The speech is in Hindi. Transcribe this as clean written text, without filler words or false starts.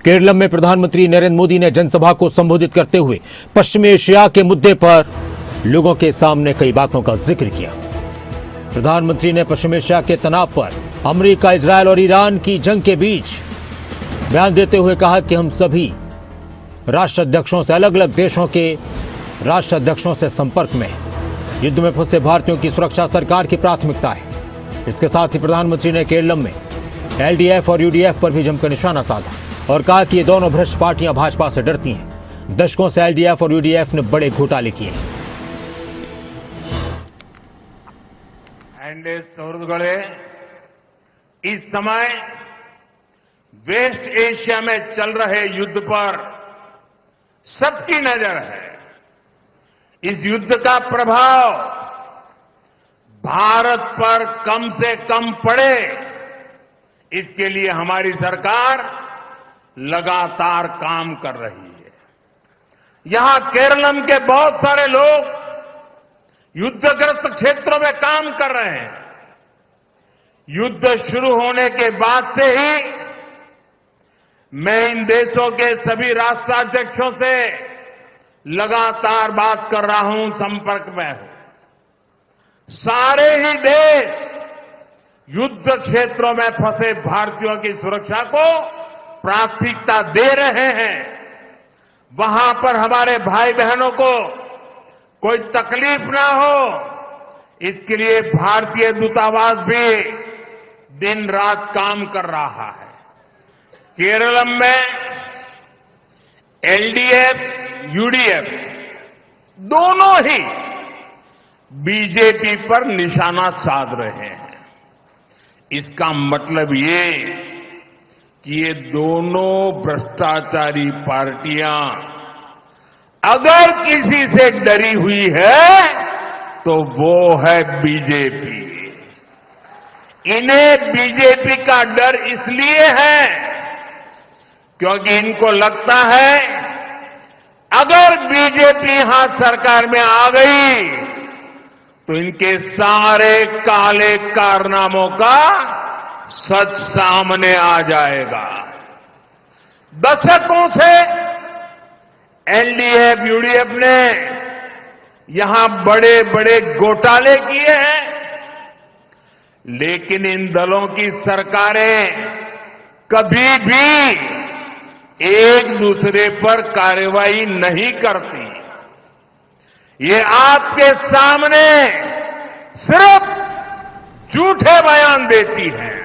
केरल में प्रधानमंत्री नरेंद्र मोदी ने जनसभा को संबोधित करते हुए पश्चिमी एशिया के मुद्दे पर लोगों के सामने कई बातों का जिक्र किया। प्रधानमंत्री ने पश्चिम एशिया के तनाव पर अमेरिका, इजरायल और ईरान की जंग के बीच बयान देते हुए कहा कि हम सभी राष्ट्राध्यक्षों से, अलग अलग देशों के राष्ट्राध्यक्षों से संपर्क में हैं। युद्ध में फंसे भारतीयों की सुरक्षा सरकार की प्राथमिकता है। इसके साथ ही प्रधानमंत्री ने केरल में एलडीएफ और यूडीएफ पर भी जमकर निशाना साधा और कहा कि ये दोनों भ्रष्ट पार्टियां भाजपा से डरती हैं। दशकों से एलडीएफ और यूडीएफ ने बड़े घोटाले किए हैं। सुहृदगळे, इस समय वेस्ट एशिया में चल रहे युद्ध पर सबकी नजर है। इस युद्ध का प्रभाव भारत पर कम से कम पड़े, इसके लिए हमारी सरकार लगातार काम कर रही है। यहां केरलम के बहुत सारे लोग युद्धग्रस्त क्षेत्रों में काम कर रहे हैं। युद्ध शुरू होने के बाद से ही मैं इन देशों के सभी राष्ट्राध्यक्षों से लगातार बात कर रहा हूं, संपर्क में हूं। सारे ही देश युद्ध क्षेत्रों में फंसे भारतीयों की सुरक्षा को प्राथमिकता दे रहे हैं। वहां पर हमारे भाई बहनों को कोई तकलीफ ना हो, इसके लिए भारतीय दूतावास भी दिन रात काम कर रहा है। केरलम में एलडीएफ, यूडीएफ दोनों ही बीजेपी पर निशाना साध रहे हैं। इसका मतलब ये कि ये दोनों भ्रष्टाचारी पार्टियां अगर किसी से डरी हुई है तो वो है बीजेपी। इन्हें बीजेपी का डर इसलिए है क्योंकि इनको लगता है अगर बीजेपी यहां सरकार में आ गई तो इनके सारे काले कारनामों का सच सामने आ जाएगा। दशकों से एलडीएफ, यूडीएफ ने यहां बड़े बड़े घोटाले किए हैं, लेकिन इन दलों की सरकारें कभी भी एक दूसरे पर कार्रवाई नहीं करती। ये आपके सामने सिर्फ झूठे बयान देती है।